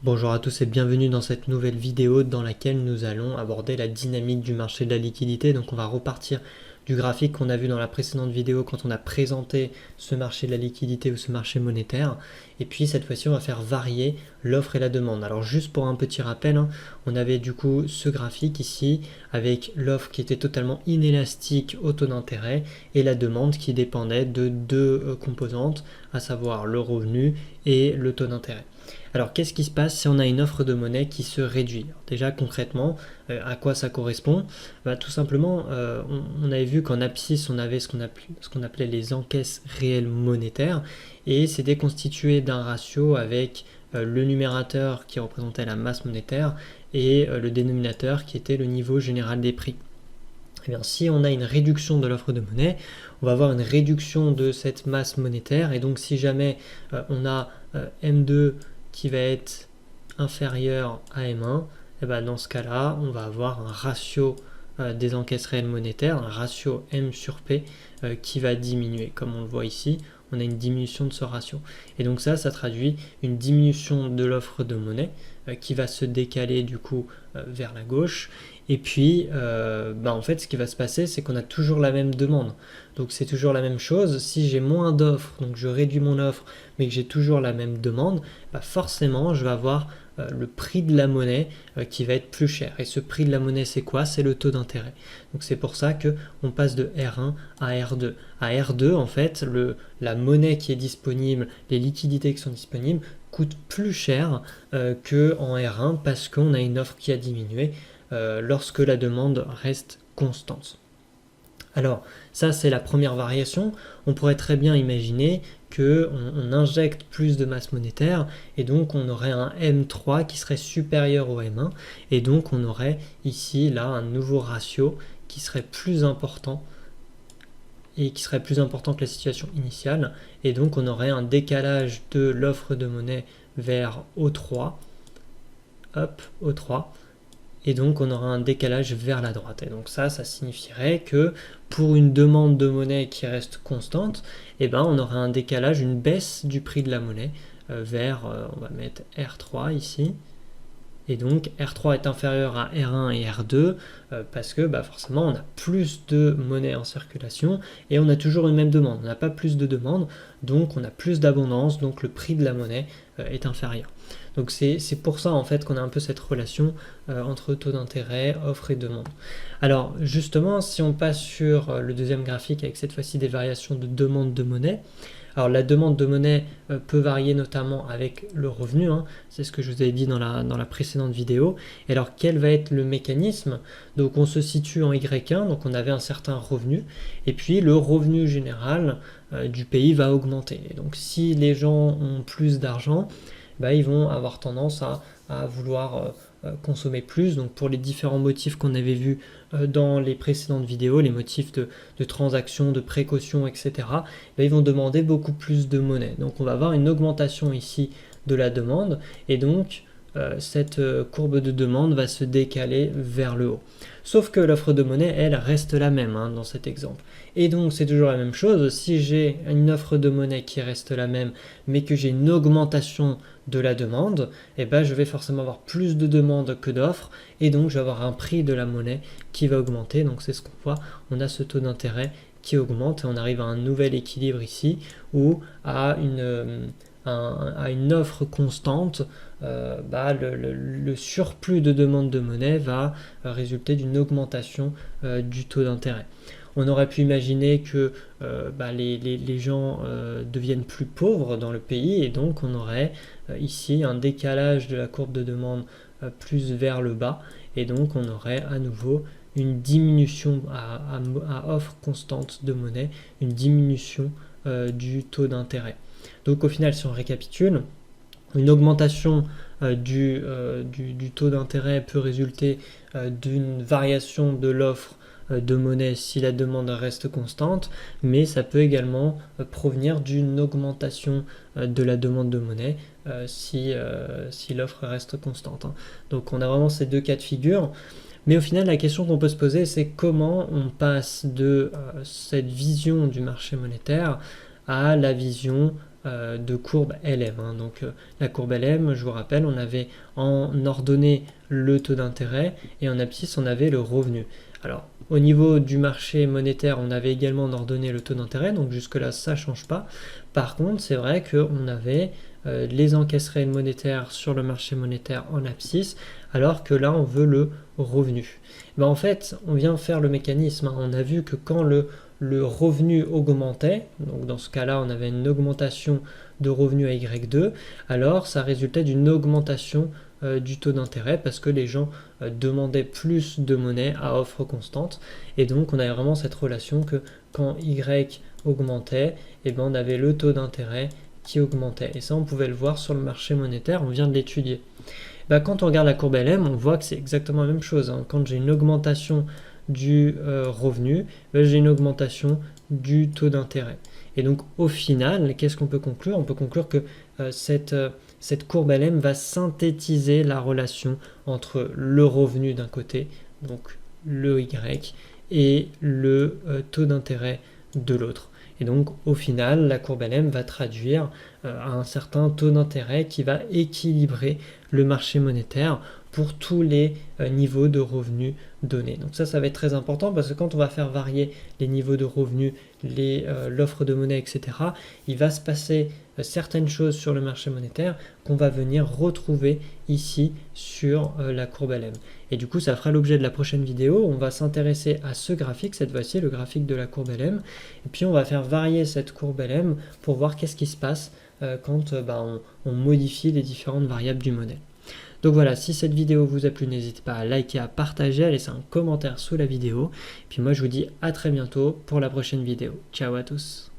Bonjour à tous et bienvenue dans cette nouvelle vidéo dans laquelle nous allons aborder la dynamique du marché de la liquidité. Donc on va repartir du graphique qu'on a vu dans la précédente vidéo quand on a présenté ce marché de la liquidité ou ce marché monétaire. Et puis cette fois-ci on va faire varier l'offre et la demande. Alors juste pour un petit rappel, on avait du coup ce graphique ici avec l'offre qui était totalement inélastique au taux d'intérêt et la demande qui dépendait de deux composantes, à savoir le revenu et le taux d'intérêt. Alors qu'est-ce qui se passe si on a une offre de monnaie qui se réduit? Alors, déjà concrètement, à quoi ça correspond? Tout simplement, on avait vu qu'en abscisse, on avait ce qu'on appelait les encaisses réelles monétaires et c'était constitué d'un ratio avec le numérateur qui représentait la masse monétaire et le dénominateur qui était le niveau général des prix. Eh bien, si on a une réduction de l'offre de monnaie, on va avoir une réduction de cette masse monétaire et donc si jamais on a M2 qui va être inférieur à M1, et ben dans ce cas-là, on va avoir un ratio des encaisses réelles monétaires, un ratio M sur P qui va diminuer. Comme on le voit ici, on a une diminution de ce ratio. Et donc ça traduit une diminution de l'offre de monnaie qui va se décaler du coup vers la gauche. Et puis, en fait, ce qui va se passer, c'est qu'on a toujours la même demande. Donc c'est toujours la même chose. Si j'ai moins d'offres, donc je réduis mon offre, mais que j'ai toujours la même demande, forcément, je vais avoir le prix de la monnaie qui va être plus cher. Et ce prix de la monnaie, c'est quoi? C'est le taux d'intérêt. Donc c'est pour ça qu'on passe de R1 à R2. À R2, en fait, la monnaie qui est disponible, les liquidités qui sont disponibles, coûtent plus cher qu'en R1 parce qu'on a une offre qui a diminué lorsque la demande reste constante. Alors, ça c'est la première variation. On pourrait très bien imaginer qu'on injecte plus de masse monétaire et donc on aurait un M3 qui serait supérieur au M1 et donc on aurait ici là un nouveau ratio qui serait plus important et qui serait plus important que la situation initiale et donc on aurait un décalage de l'offre de monnaie vers O3, O3 et donc on aura un décalage vers la droite. Et donc ça signifierait que pour une demande de monnaie qui reste constante, on aura un décalage, une baisse du prix de la monnaie vers, on va mettre R3 ici. Et donc R3 est inférieur à R1 et R2 parce que forcément on a plus de monnaie en circulation et on a toujours une même demande. On n'a pas plus de demande, donc on a plus d'abondance, donc le prix de la monnaie est inférieur. Donc c'est pour ça en fait qu'on a un peu cette relation entre taux d'intérêt, offre et demande. Alors justement, si on passe sur le deuxième graphique avec cette fois-ci des variations de demande de monnaie, alors la demande de monnaie peut varier notamment avec le revenu, c'est ce que je vous avais dit dans la précédente vidéo. Et alors quel va être le mécanisme? Donc on se situe en Y1, donc on avait un certain revenu, et puis le revenu général du pays va augmenter. Et donc si les gens ont plus d'argent, ils vont avoir tendance à vouloir consommer plus. Donc pour les différents motifs qu'on avait vus dans les précédentes vidéos, les motifs de transaction, de précaution, etc., ils vont demander beaucoup plus de monnaie. Donc on va avoir une augmentation ici de la demande et donc cette courbe de demande va se décaler vers le haut. Sauf que l'offre de monnaie, elle, reste la même dans cet exemple. Et donc c'est toujours la même chose, si j'ai une offre de monnaie qui reste la même, mais que j'ai une augmentation de la demande, je vais forcément avoir plus de demandes que d'offres, et donc je vais avoir un prix de la monnaie qui va augmenter. Donc c'est ce qu'on voit, on a ce taux d'intérêt qui augmente, et on arrive à un nouvel équilibre ici, où à une offre constante, le surplus de demande de monnaie va résulter d'une augmentation du taux d'intérêt. On aurait pu imaginer que les gens deviennent plus pauvres dans le pays et donc on aurait ici un décalage de la courbe de demande plus vers le bas et donc on aurait à nouveau une diminution à offre constante de monnaie, une diminution du taux d'intérêt. Donc au final, si on récapitule, une augmentation du taux d'intérêt peut résulter d'une variation de l'offre de monnaie si la demande reste constante, mais ça peut également provenir d'une augmentation de la demande de monnaie si l'offre reste constante. Donc on a vraiment ces deux cas de figure. Mais au final, la question qu'on peut se poser, c'est comment on passe de cette vision du marché monétaire à la vision de courbe LM. Hein. Donc la courbe LM, je vous rappelle, on avait en ordonnée le taux d'intérêt et en abscisse on avait le revenu. Alors au niveau du marché monétaire, on avait également en ordonnée le taux d'intérêt, donc jusque-là ça ne change pas. Par contre, c'est vrai qu'on avait les encaisses réelles monétaires sur le marché monétaire en abscisse, alors que là on veut le revenu. Ben, en fait, on vient faire le mécanisme. Hein. On a vu que quand le revenu augmentait, donc dans ce cas-là on avait une augmentation de revenu à Y2, alors ça résultait d'une augmentation du taux d'intérêt parce que les gens demandaient plus de monnaie à offre constante, et donc on avait vraiment cette relation que quand Y augmentait, et ben on avait le taux d'intérêt qui augmentait, et ça on pouvait le voir sur le marché monétaire, on vient de l'étudier. Ben, quand on regarde la courbe LM, on voit que c'est exactement la même chose. Hein. Quand j'ai une augmentation du revenu, ben, j'ai une augmentation du taux d'intérêt. Et donc au final, qu'est-ce qu'on peut conclure? On peut conclure que cette courbe LM va synthétiser la relation entre le revenu d'un côté, donc le Y, et le taux d'intérêt de l'autre. Et donc au final, la courbe LM va traduire un certain taux d'intérêt qui va équilibrer le marché monétaire pour tous les niveaux de revenus donnés. Donc ça va être très important parce que quand on va faire varier les niveaux de revenus, l'offre de monnaie, etc., il va se passer certaines choses sur le marché monétaire qu'on va venir retrouver ici sur la courbe LM. Et du coup, ça fera l'objet de la prochaine vidéo. On va s'intéresser à ce graphique, cette fois-ci, le graphique de la courbe LM. Et puis, on va faire varier cette courbe LM pour voir qu'est-ce qui se passe quand on modifie les différentes variables du modèle. Donc voilà, si cette vidéo vous a plu, n'hésitez pas à liker, à partager, à laisser un commentaire sous la vidéo. Et puis moi, je vous dis à très bientôt pour la prochaine vidéo. Ciao à tous!